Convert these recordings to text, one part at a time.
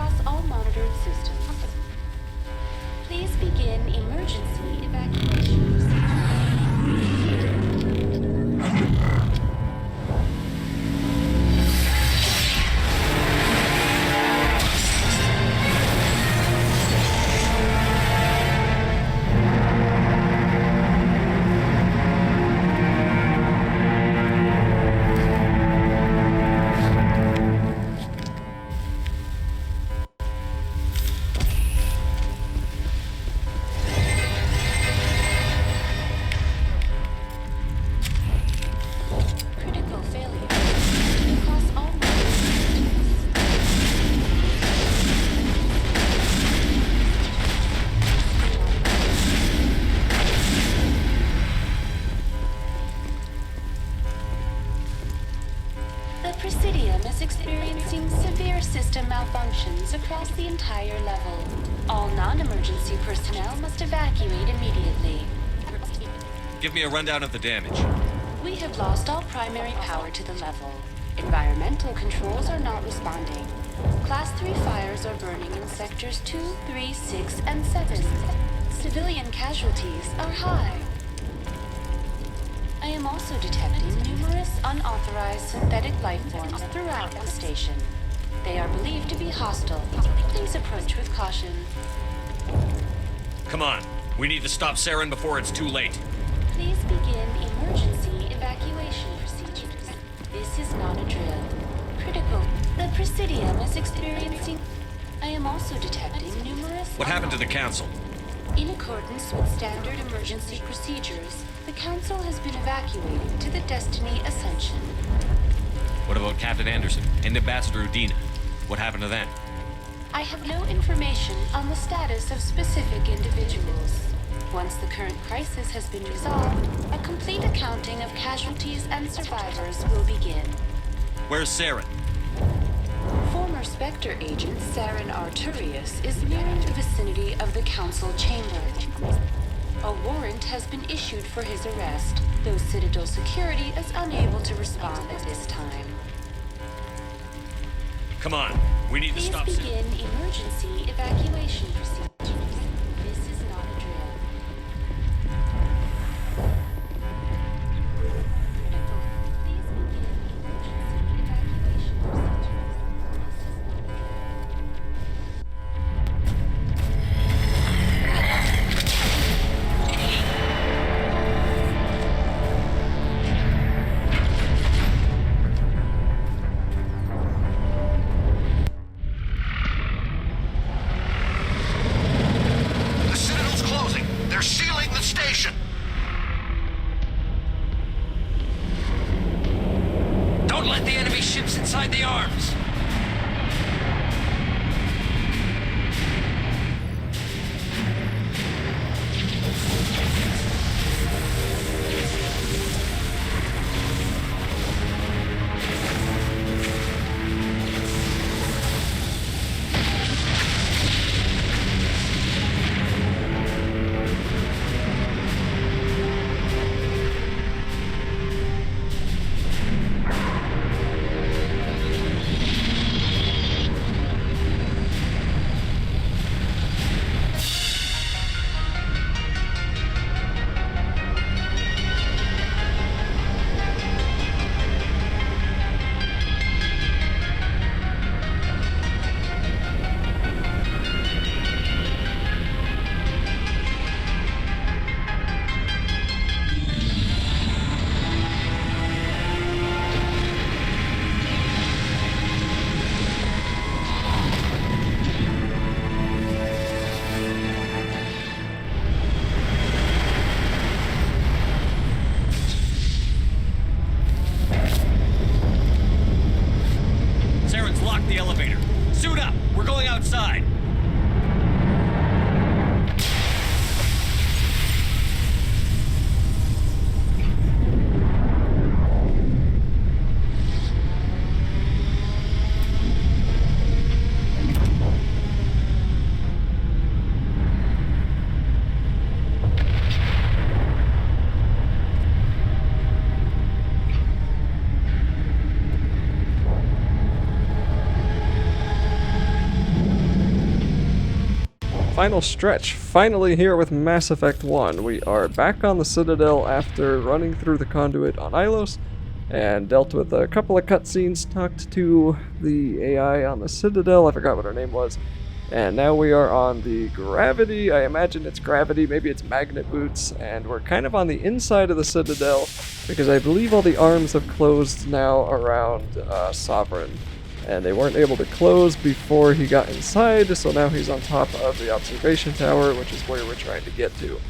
across all monitored systems. Please begin emergency evacuation procedures. The Presidium is experiencing severe system malfunctions across the entire level. All non-emergency personnel must evacuate immediately. Give me a rundown of the damage. We have lost all primary power to the level. Environmental controls are not responding. Class 3 fires are burning in sectors 2, 3, 6, and 7. Civilian casualties are high. I am also detecting numerous unauthorized synthetic life forms throughout the station. They are believed to be hostile. Please approach with caution. Come on. We need to stop Saren before it's too late. Please begin emergency evacuation procedures. This is not a drill. Critical. The Presidium is experiencing... I am also detecting numerous... What happened to the Council? In accordance with standard emergency procedures, the Council has been evacuated to the Destiny Ascension. What about Captain Anderson and Ambassador Udina? What happened to them? I have no information on the status of specific individuals. Once the current crisis has been resolved, a complete accounting of casualties and survivors will begin. Where's Saren? Former Spectre agent Saren Arturius is nearing the vicinity of the Council chamber. A warrant has been issued for his arrest, though Citadel security is unable to respond at this time. Come on, we need to stop Please Saren. begin emergency evacuation procedures. This is not a drill. Critical. Please begin emergency evacuation procedures. This is not a drill. The Citadel's closing. They're sealing the station. Don't let the enemy ships inside the arms! final stretch. Finally here with Mass Effect 1. We are back on the Citadel after running through the conduit on Ilos and dealt with a couple of cutscenes, talked to the AI on the Citadel, I forgot what her name was, and now we are on the Gravity. I imagine it's Gravity, maybe it's Magnet Boots, and we're kind of on the inside of the Citadel because I believe all the arms have closed now around Sovereign. And they weren't able to close before he got inside, so now he's on top of the observation tower, which is where we're trying to get to.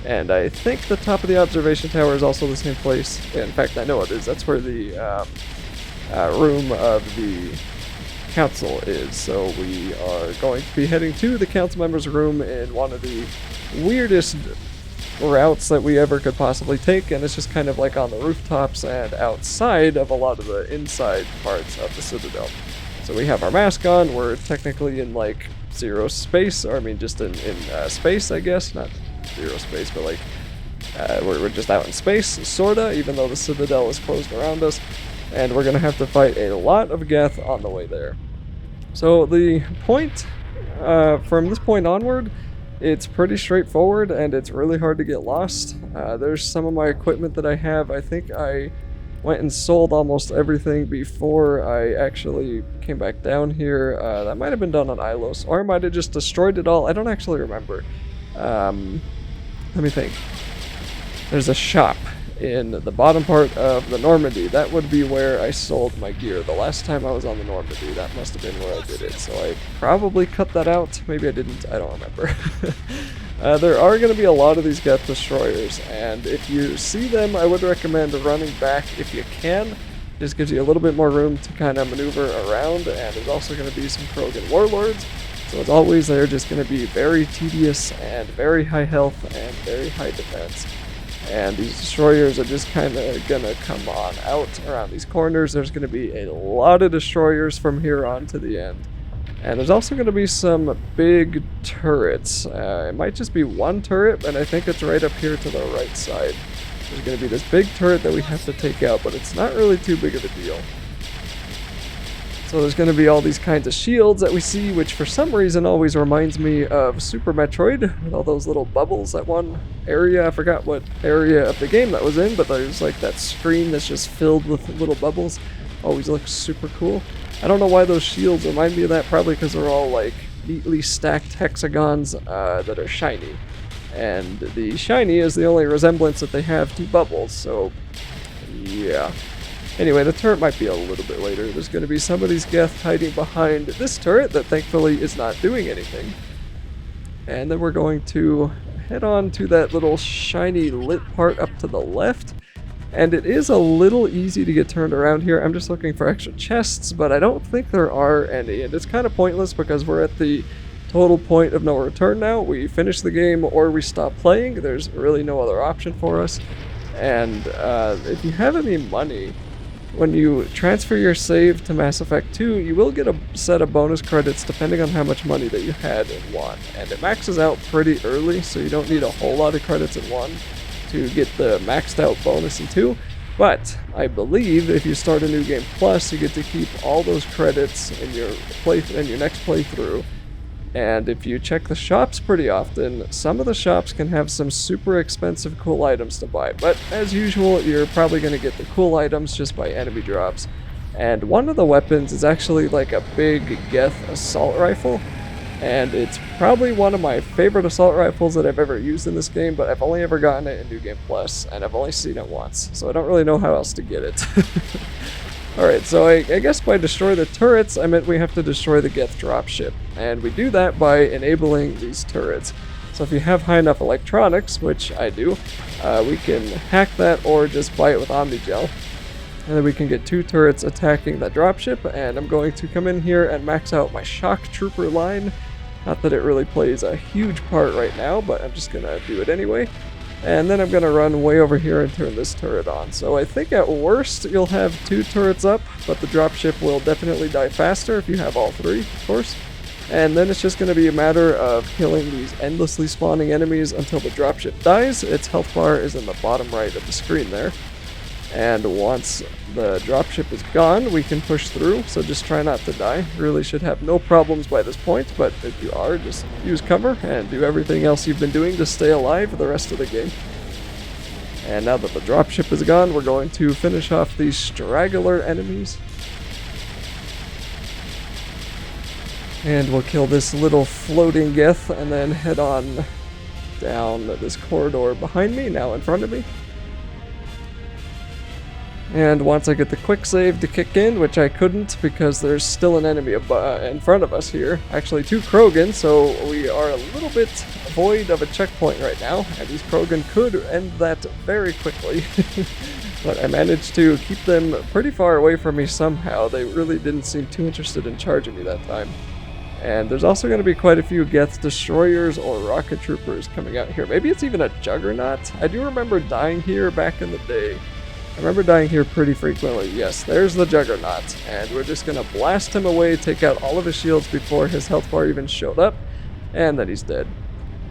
And I think the top of the observation tower is also the same place. In fact, I know it is. That's where the room of the council is. So we are going to be heading to the council members' room in one of the weirdest routes that we ever could possibly take, and it's just kind of like on the rooftops and outside of a lot of the inside parts of the Citadel. So we have our mask on, we're technically in like zero space, or I mean just in space, I guess, not zero space, but like we're just out in space, sorta, even though the Citadel is closed around us, and we're gonna have to fight a lot of Geth on the way there. So the point, from this point onward, it's pretty straightforward, and it's really hard to get lost. There's some of my equipment that I have. I think I went and sold almost everything before I actually came back down here. That might have been done on Ilos, or I might have just destroyed it all. I don't actually remember. Let me think. There's a shop in the bottom part of the Normandy. That would be where I sold my gear. The last time I was on the Normandy, that must have been where I did it. So I probably cut that out. Maybe I didn't. I don't remember. There are going to be a lot of these Geth destroyers, and if you see them, I would recommend running back if you can. Just gives you a little bit more room to kind of maneuver around, and there's also going to be some Krogan warlords. So as always, they're just going to be very tedious and very high health and very high defense. And these destroyers are just kind of going to come on out around these corners. There's going to be a lot of destroyers from here on to the end. And there's also going to be some big turrets. It might just be one turret, and I think it's right up here to the right side. There's going to be this big turret that we have to take out, but it's not really too big of a deal. So there's going to be all these kinds of shields that we see, which for some reason always reminds me of Super Metroid, with all those little bubbles at one area. I forgot what area of the game that was in, but there's like that screen that's just filled with little bubbles. Always looks super cool. I don't know why those shields remind me of that, probably because they're all like neatly stacked hexagons that are shiny. And the shiny is the only resemblance that they have to bubbles, so yeah. Anyway, the turret might be a little bit later. There's going to be some of these Geth hiding behind this turret that thankfully is not doing anything. And then we're going to head on to that little shiny lit part up to the left. And it is a little easy to get turned around here. I'm just looking for extra chests, but I don't think there are any. And it's kind of pointless because we're at the total point of no return now. We finish the game or we stop playing. There's really no other option for us. And if you have any money, when you transfer your save to Mass Effect 2, you will get a set of bonus credits depending on how much money that you had in 1. And it maxes out pretty early, so you don't need a whole lot of credits in 1 to get the maxed out bonus in 2. But I believe if you start a New Game Plus, you get to keep all those credits in your next playthrough. And if you check the shops pretty often, some of the shops can have some super expensive cool items to buy. But as usual, you're probably going to get the cool items just by enemy drops. And one of the weapons is actually like a big Geth assault rifle. And it's probably one of my favorite assault rifles that I've ever used in this game, but I've only ever gotten it in New Game Plus, and I've only seen it once. So I don't really know how else to get it. Alright, so I guess by destroy the turrets, I meant we have to destroy the Geth dropship. And we do that by enabling these turrets. So if you have high enough electronics, which I do, we can hack that or just buy it with Omnigel. And then we can get 2 turrets attacking the dropship, and I'm going to come in here and max out my shock trooper line. Not that it really plays a huge part right now, but I'm just going to do it anyway. And then I'm going to run way over here and turn this turret on. So I think at worst you'll have 2 turrets up, but the dropship will definitely die faster if you have all 3, of course. And then it's just going to be a matter of killing these endlessly spawning enemies until the dropship dies. Its health bar is in the bottom right of the screen there. And once the dropship is gone, we can push through, so just try not to die. Really should have no problems by this point, but if you are, just use cover and do everything else you've been doing to stay alive for the rest of the game. And now that the dropship is gone, we're going to finish off these straggler enemies. And we'll kill this little floating geth and then head on down this corridor behind me, now in front of me. And once I get the quick save to kick in, which I couldn't because there's still an enemy in front of us here. Actually 2 Krogan, so we are a little bit void of a checkpoint right now. And these Krogan could end that very quickly. But I managed to keep them pretty far away from me somehow. They really didn't seem too interested in charging me that time. And there's also going to be quite a few Geth Destroyers or Rocket Troopers coming out here. Maybe it's even a Juggernaut? I do remember dying here back in the day. I remember dying here pretty frequently. Yes, there's the Juggernaut. And we're just going to blast him away, take out all of his shields before his health bar even showed up. And then he's dead.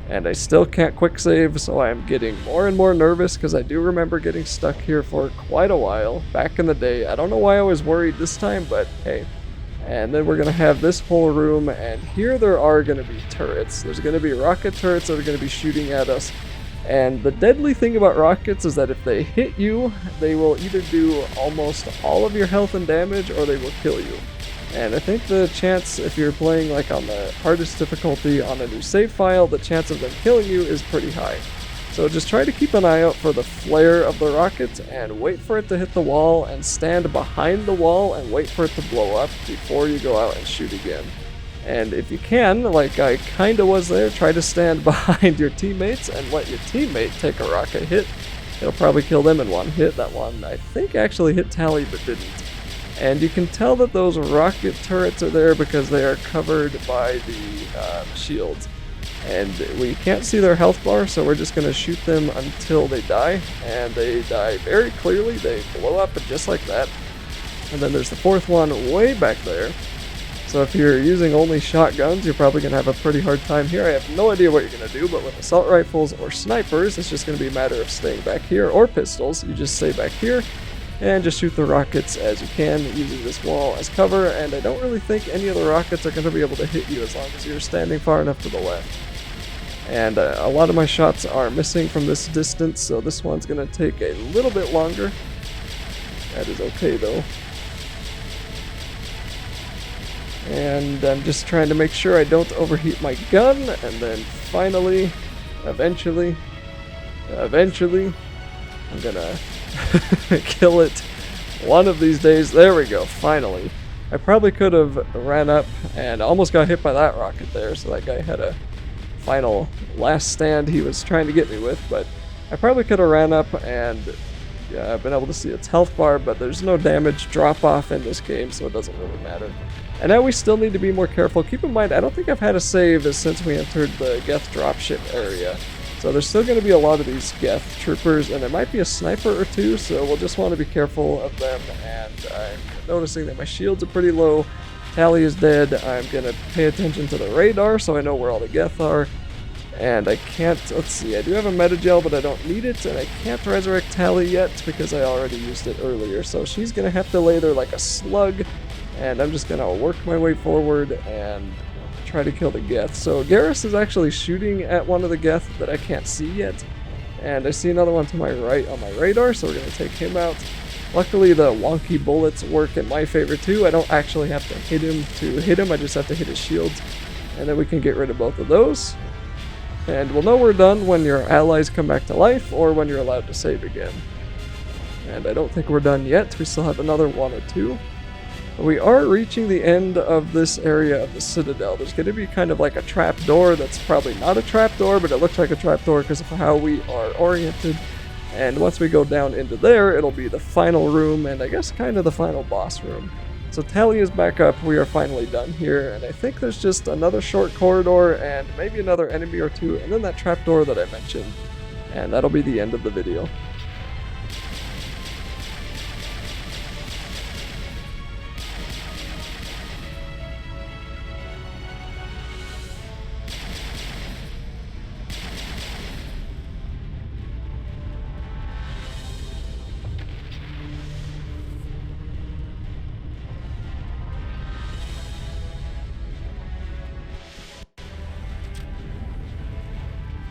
And I still can't quick save, so I'm getting more and more nervous because I do remember getting stuck here for quite a while back in the day. I don't know why I was worried this time, but hey. And then we're going to have this whole room, and here there are going to be turrets. There's going to be rocket turrets that are going to be shooting at us. And the deadly thing about rockets is that if they hit you, they will either do almost all of your health and damage, or they will kill you. And I think the chance, if you're playing like on the hardest difficulty on a new save file, the chance of them killing you is pretty high. So just try to keep an eye out for the flare of the rocket and wait for it to hit the wall and stand behind the wall and wait for it to blow up before you go out and shoot again. And if you can, like I kinda was there, try to stand behind your teammates and let your teammate take a rocket hit. It'll probably kill them in one hit. That one I think actually hit Tally but didn't. And you can tell that those rocket turrets are there because they are covered by the shields. And we can't see their health bar, so we're just going to shoot them until they die. And they die very clearly. They blow up just like that. And then there's the 4th one way back there. So if you're using only shotguns, you're probably going to have a pretty hard time here. I have no idea what you're going to do, but with assault rifles or snipers, it's just going to be a matter of staying back here, or pistols. You just stay back here and just shoot the rockets as you can using this wall as cover. And I don't really think any of the rockets are going to be able to hit you as long as you're standing far enough to the left. And a lot of my shots are missing from this distance, so this one's going to take a little bit longer. That is okay though. And I'm just trying to make sure I don't overheat my gun, and then finally, eventually, I'm gonna kill it one of these days. There we go, finally. I probably could have ran up and almost got hit by that rocket there, so that guy had a final last stand he was trying to get me with, but I probably could have ran up and I've been able to see its health bar, but there's no damage drop off in this game, so it doesn't really matter. And now we still need to be more careful. Keep in mind, I don't think I've had a save since we entered the Geth dropship area. So there's still going to be a lot of these Geth troopers, and there might be a sniper or two, so we'll just want to be careful of them. And I'm noticing that my shields are pretty low. Tally is dead. I'm going to pay attention to the radar so I know where all the Geth are. And I can't, let's see, I do have a metagel, but I don't need it, and I can't resurrect Tally yet because I already used it earlier. So she's going to have to lay there like a slug, and I'm just going to work my way forward and try to kill the Geth. So Garrus is actually shooting at one of the Geth that I can't see yet, and I see another one to my right on my radar, so we're going to take him out. Luckily the wonky bullets work in my favor too. I don't actually have to hit him, I just have to hit his shields, and then we can get rid of both of those. And we'll know we're done when your allies come back to life, or when you're allowed to save again. And I don't think we're done yet. We still have another one or two. But we are reaching the end of this area of the Citadel. There's going to be kind of like a trap door that's probably not a trap door, but it looks like a trap door because of how we are oriented. And once we go down into there, it'll be the final room, and I guess kind of the final boss room. So Tally is back up, we are finally done here, and I think there's just another short corridor and maybe another enemy or two, and then that trapdoor that I mentioned. And that'll be the end of the video.